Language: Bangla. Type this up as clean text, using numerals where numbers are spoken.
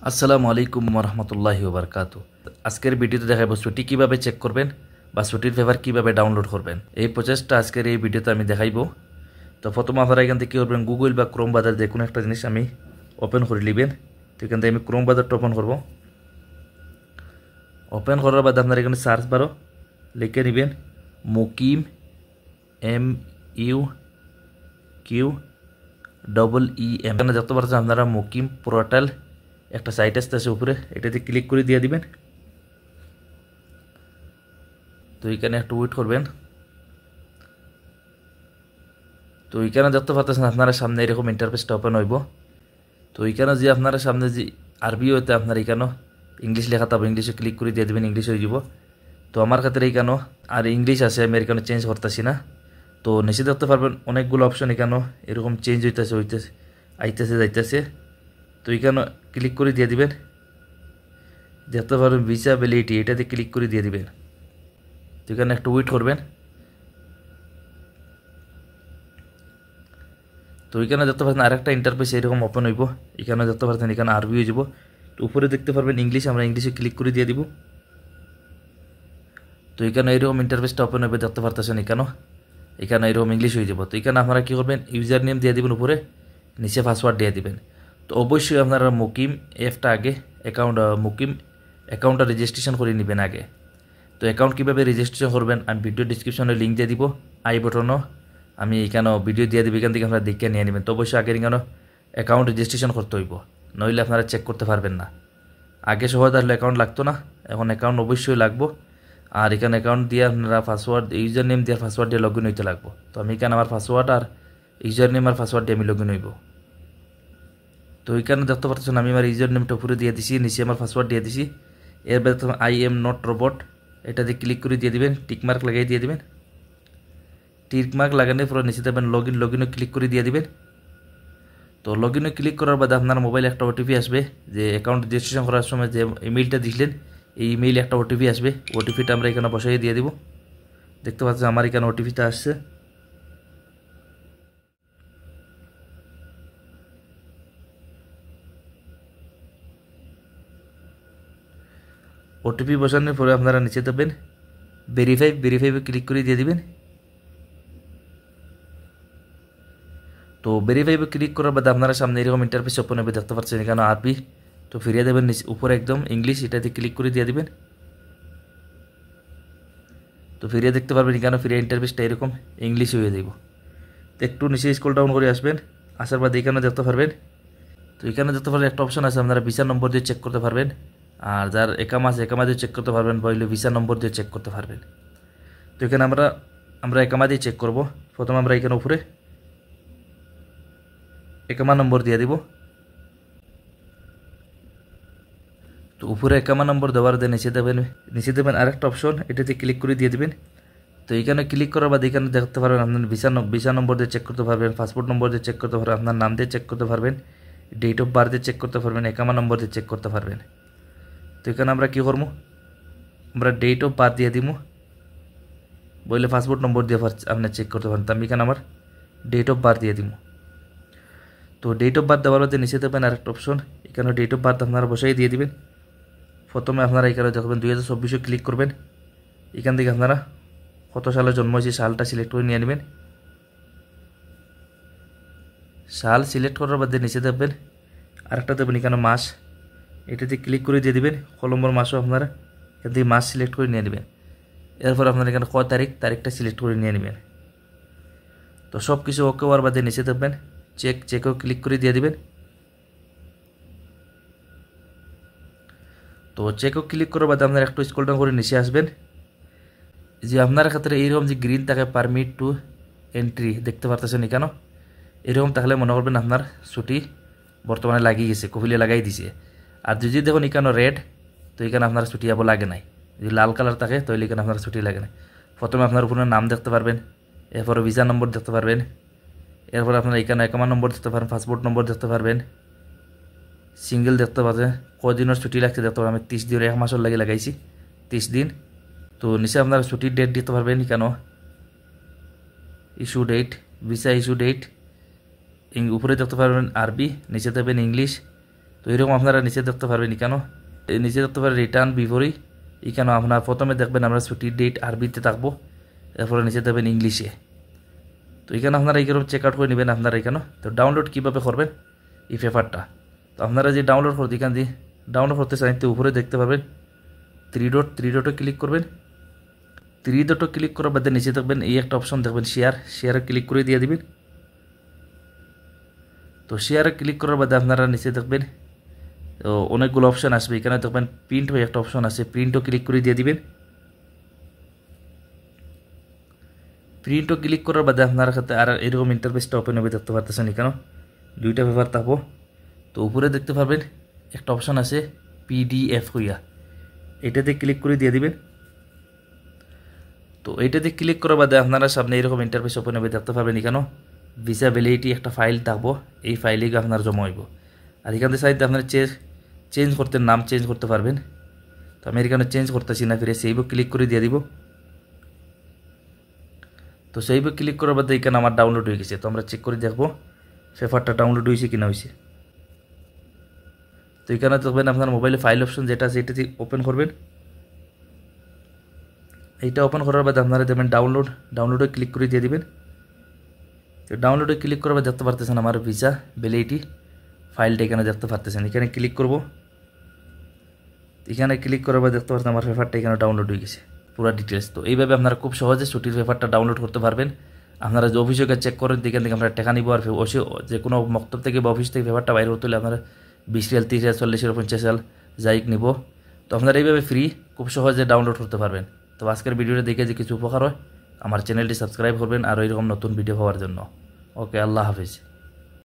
আসসালামু আলাইকুম রহমতুল্লাহি ওবরকাতু। আজকের ভিডিওতে দেখাবো ছুটি কিভাবে চেক করবেন বা ছুটির পেপার কিভাবে ডাউনলোড করবেন। এই প্রচেষ্টা আজকের এই ভিডিওতে আমি দেখাইব। তো প্রথমে আপনারা এখান থেকে কী করবেন, গুগল বা ক্রোম বাজার যে কোনো একটা জিনিস আমি ওপেন করে নেবেন। তো এখান থেকে আমি ক্রোম বাজারটা ওপেন করব। ওপেন করার বাদে আপনারা এখানে সার্চ বারো লিখে নেবেন মুকিম, MUQIM। এখানে দেখতে পাচ্ছেন আপনারা মুকিম পোর্টাল একটা সাইট আসতেছে উপরে, এটাতে ক্লিক করে দিয়ে দিবেন। তো এখানে একটু ওয়েট করবেন। তো এখানে দেখতে পাচ্ছেন আপনারা সামনে এরকম ইন্টারফেসটা ওপেন হইব। তো এখানে যে আপনারা সামনে যে আরবি হইতে আপনার এখানে ইংলিশ লেখা থাকবে, ইংলিশে ক্লিক করে দিয়ে দেবেন, ইংলিশ হয়ে যাব। তো আমার ক্ষেত্রে এখানে আর ইংলিশ আছে, আমি এখানে চেঞ্জ করতেছি না। তো নিচে দেখতে পারবেন অনেকগুলো অপশন এখানে এরকম চেঞ্জ হইতেছে আইতেছে যাইতেছে। তো এখানে ক্লিক করে দিয়ে দিবেন। দেখতে পারবেন ভিসাবিলিটি, এটাতে ক্লিক করে দিয়ে দিবেন। তো এখানে একটু ওয়েট করবেন। তো এখানে দেখতে পাচ্ছেন আরেকটা ইন্টারফেস এরকম ওপেন হইব। এখানে দেখতে পাচ্ছেন এখানে আরবি হয়ে যাব। তো উপরে দেখতে পারবেন ইংলিশ, আমরা ইংলিশে ক্লিক করে দিয়ে দিব। তো এখানে এরকম ইন্টারফেসটা ওপেন হবে, দেখতে পারতেছেন এখানে এরকম ইংলিশ হয়ে যাব। তো এখানে আপনারা কী করবেন, ইউজার নেম দিয়ে দিবেন উপরে, নিচে পাসওয়ার্ড দিয়ে দিবেন। তো অবশ্যই আপনারা মুকিম অ্যাপটা আগে মুকিম অ্যাকাউন্টটা রেজিস্ট্রেশন করে নেবেন আগে। তো অ্যাকাউন্ট কীভাবে রেজিস্ট্রেশন করবেন আমি ভিডিও ডিসক্রিপশনে লিঙ্ক দিয়ে দিব, আই বটনও আমি এখানেও ভিডিও দিয়ে দিব, এখান থেকে আপনারা দেখে নিয়ে নেবেন। তো অবশ্যই আগে এখানে অ্যাকাউন্ট রেজিস্ট্রেশন করতে হইব, নইলে আপনারা চেক করতে পারবেন না। আগে সহজ আসলে অ্যাকাউন্ট লাগতো না, এখন অ্যাকাউন্ট অবশ্যই লাগবো। আর এখানে অ্যাকাউন্ট দিয়ে আপনারা পাসওয়ার্ড, ইউজার নেম দিয়ে পাসওয়ার্ড দিয়ে লগ ইন হইতে লাগবো। তো আমি এখানে আমার পাসওয়ার্ড আর ইউজার নেম আর পাসওয়ার্ড দিয়ে আমি লগ ইন হইব। তো এখানে দেখতে পাচ্ছেন আমি আমার ইউজার নেমটা উপরে দিয়ে দিছি, নিচে আমার পাসওয়ার্ড দিয়ে দিছি। এরপরে আই এম নট রোবট এটাতে ক্লিক করে দিয়ে দিবেন, টিকমার্ক লাগিয়ে দিয়ে দিবেন। টিকমার্ক লাগানোর পরে নিচে দেবেন লগইনে ক্লিক করে দিয়ে দিবেন। তো লগইনে ক্লিক করার বাদে আপনার মোবাইলে একটা ওটিপি আসবে, যে অ্যাকাউন্ট রেজিস্ট্রেশন করার সময় যে ইমেইলটা দিয়েছিলেন এই ইমেইলে একটা ওটিপি আসবে। ওটিপিটা আমরা এখানে বসাই দিয়ে দিব। দেখতে পাচ্ছেন আমার এখানে ওটিপিটা আসছে। ওটিপি বসানোর পরে আপনারা নিচে দেবেন ভেরিফাইভে ক্লিক করে দিয়ে দিবেন। তো ভেরিফাইভে ক্লিক করার বাদে আপনারা সামনে এরকম ইন্টারফেস ওপেন হবে, দেখতে পাচ্ছেন এখানে আরবি। তো ফিরিয়ে দেবেন নিচে উপরে একদম ইংলিশ, এটাতে ক্লিক করে দিয়ে দিবেন। তো ফিরিয়ে দেখতে পারবেন এখানে ফিরিয়ে ইন্টারফেসটা এরকম ইংলিশ হয়ে যাব। তো একটু নিচে স্ক্রল ডাউন করে আসবেন, আসার বাদে এখানে দেখতে পারবেন। তো এখানে দেখতে পারবেন একটা অপশন আছে, আপনারা ভিসা নম্বর দিয়ে চেক করতে পারবেন। আর যার একামা আছে একামা দিয়ে চেক করতে পারবেন, বা হইলে ভিসা নম্বর দিয়ে চেক করতে পারবেন। তো এখানে আমরা একামা দিয়ে চেক করব। প্রথমে আমরা এখানে উপরে একামা নম্বর দিয়ে দিব। তো উপরে একামা নম্বর দেওয়ার দিয়ে নিচে দেবেন আরেকটা অপশন, এটাতে ক্লিক করে দিয়ে দিবেন। তো এখানে ক্লিক করার বাদ এখানে দেখতে পারবেন আপনার ভিসা নম্বর দিয়ে চেক করতে পারবেন, পাসপোর্ট নম্বর দিয়ে চেক করতে পারবেন, আপনার নাম দিয়ে চেক করতে পারবেন, ডেট অফ বার্থ দিয়ে চেক করতে পারবেন, একামা নম্বর দিয়ে চেক করতে পারবেন। তো এখানে আমরা কী করবো, আমরা ডেট অফ বার্থ দিয়ে দিব, বললে পাসপোর্ট নম্বর দিয়ে আপনি চেক করতে পারেন। তো আমি এখানে আমার ডেট অফ বার্থ দিয়ে দিব। তো ডেট অফ বার্থ দেওয়ার মধ্যে নিচে দেবেন আরেকটা অপশন, এখানে ডেট অফ বার্থ আপনারা বসাই দিয়ে দিবেন। প্রথমে আপনারা এখানে দেখবেন 2024 ক্লিক করবেন। এখান থেকে আপনারা কত সালে জন্ম হয়েছে সালটা সিলেক্ট করে নিয়ে নেবেন। সাল সিলেক্ট করার বাদে নিচে দেবেন আরেকটা দেবেন এখানে মাস, এটাতে ক্লিক করে দিয়ে দিবেন। কলম্বর মাসও আপনারা এখান থেকে মাস সিলেক্ট করে নিয়ে নেবেন। এরপর আপনারা এখানে কয় তারিখটা সিলেক্ট করে নিয়ে নেবেন। তো সব কিছু ওকে হওয়ার বাদে নিচে দেবেন চেকও ক্লিক করে দিয়ে দিবেন। তো চেকও ক্লিক করার বাদে আপনারা একটু স্ক্রল ডাউন করে নিচে আসবেন। যে আপনার ক্ষেত্রে এইরকম যে গ্রিন থাকে পারমিট টু এন্ট্রি দেখতে পারতেছেন এখানে, এরকম তাহলে মনে করবেন আপনার ছুটি বর্তমানে লাগিয়ে গেছে, কফিলে লাগাই দিছে। আর যদি দেখুন এখানে রেড, তো এখানে আপনার ছুটি যাব লাগে নাই। যদি লাল কালার থাকে তাহলে এখানে আপনার ছুটি লাগে নাই। প্রথমে আপনার উপরে নাম দেখতে পারবেন, এরপরে ভিসা নম্বর দেখতে পারবেন, এরপর আপনার এখানে একাউন্ট নম্বর দেখতে পারবেন, পাসপোর্ট নম্বর দেখতে পারবেন, সিঙ্গেল দেখতে পারবেন, কদিনের ছুটি লাগছে দেখতে পারবেন। আমি 30 দিন 1 মাসের লাগে লাগাইছি 30 দিন। তো নিচে আপনারা ছুটির ডেট দিতে পারবেন, কেন issue date, visa issue date উপরে দেখতে পারবেন আরবি, নিচে দেবেন ইংলিশ, তো এরকম আপনারা নিচে দেখতে পারবেন এখানেও নিচে দেখতে পারেন রিটার্ন বিভরি এখানে আপনার প্রথমে দেখবেন আমরা ছুটির ডেট আরবিতে থাকবো, এরপরে নিচে দেখবেন ইংলিশে। তো এখানে আপনারা এইরকম চেক আউট করে নেবেন আপনারা এখানে। তো ডাউনলোড কীভাবে করবেন এই পেপারটা, তো আপনারা যে ডাউনলোড করতে এখান দিয়ে ডাউনলোড করতে চান তো উপরে দেখতে পারবেন থ্রি ডটে ক্লিক করবেন। থ্রি ডটে ক্লিক করার বাদে নিচে দেখবেন এই একটা অপশন দেখবেন শেয়ারে ক্লিক করে দিয়ে দিবেন। তো শেয়ারে ক্লিক করার বাদে আপনারা নিচে দেখবেন তো অনেকগুলো অপশন আসবে, এখানে দেখবেন প্রিন্ট হয়ে একটা অপশন আছে, প্রিন্টও ক্লিক করে দিয়ে দিবেন। প্রিন্টও ক্লিক করার বাদে আপনার সাথে আর এরকম ইন্টারফেসটা ওপেন হবে, দেখতে পারতেছেন এখানে দুইটা পেপার থাকবো। তো উপরে দেখতে পারবেন একটা অপশন আছে পিডিএফ হইয়া, এটাতে ক্লিক করে দিয়ে দিবেন। তো এইটাতে ক্লিক করার বাদে আপনারা সামনে এরকম ইন্টারফেস ওপেন হবে, দেখতে পারবেন এখানে ভিসা ভ্যালিডিটি একটা ফাইল থাকবো, এই ফাইলে আপনার জমা হইব। আর এখান থেকে সাইডে আপনারা চেঞ্জ করতে নাম চেঞ্জ করতে পারবেন। তো আমি এখানে চেঞ্জ করতেছি না, ফিরে সেইভ ক্লিক করে দিয়ে দিব। তো সেইভ ক্লিক করার বাদে এখানে আমার ডাউনলোড হয়ে গেছে। তো আমরা চেক করে দেখবো পেপারটা ডাউনলোড হয়েছে কিনা হয়েছে। তো এখানে দেখবেন আপনার মোবাইলে ফাইল অপশন যেটা আছে এটাতে ওপেন করবেন। এইটা ওপেন করার বাদে আপনারা দেবেন ডাউনলোডে ক্লিক করে দিয়ে দিবেন। তো ডাউনলোডে ক্লিক করার বাদে দেখতে পারতেছেন আমার ভিসা ভ্যালিডিটি ফাইলটা এখানে দেখতে পারতেছেন। এখানে ক্লিক করব, এখানে ক্লিক করার বাদে দেখতে পাচ্ছেন আমার পেপারটা এখানে ডাউনলোড হয়ে গেছে পুরো ডিটেলস। তো এইভাবে আপনারা খুব সহজে ছুটির পেপারটা ডাউনলোড করতে পারবেন। আপনারা যে অফিসে চেক করেন এখান থেকে আমরা টাকা নিব, আর যে কোনো মক্তব থেকে বা অফিস থেকে পেপারটা বাইরে হতে হলে আপনারা 20 রিয়াল 30 রিয়াল 40 রিয়াল 50 রিয়াল যাইক নিব। তো আপনারা এইভাবে ফ্রি খুব সহজে ডাউনলোড করতে পারবেন। তো আজকের ভিডিওটা দেখে যে কিছু উপকার হয় আমার চ্যানেলটি সাবস্ক্রাইব করবেন আর এরকম নতুন ভিডিও পাওয়ার জন্য। ওকে, আল্লাহ হাফিজ।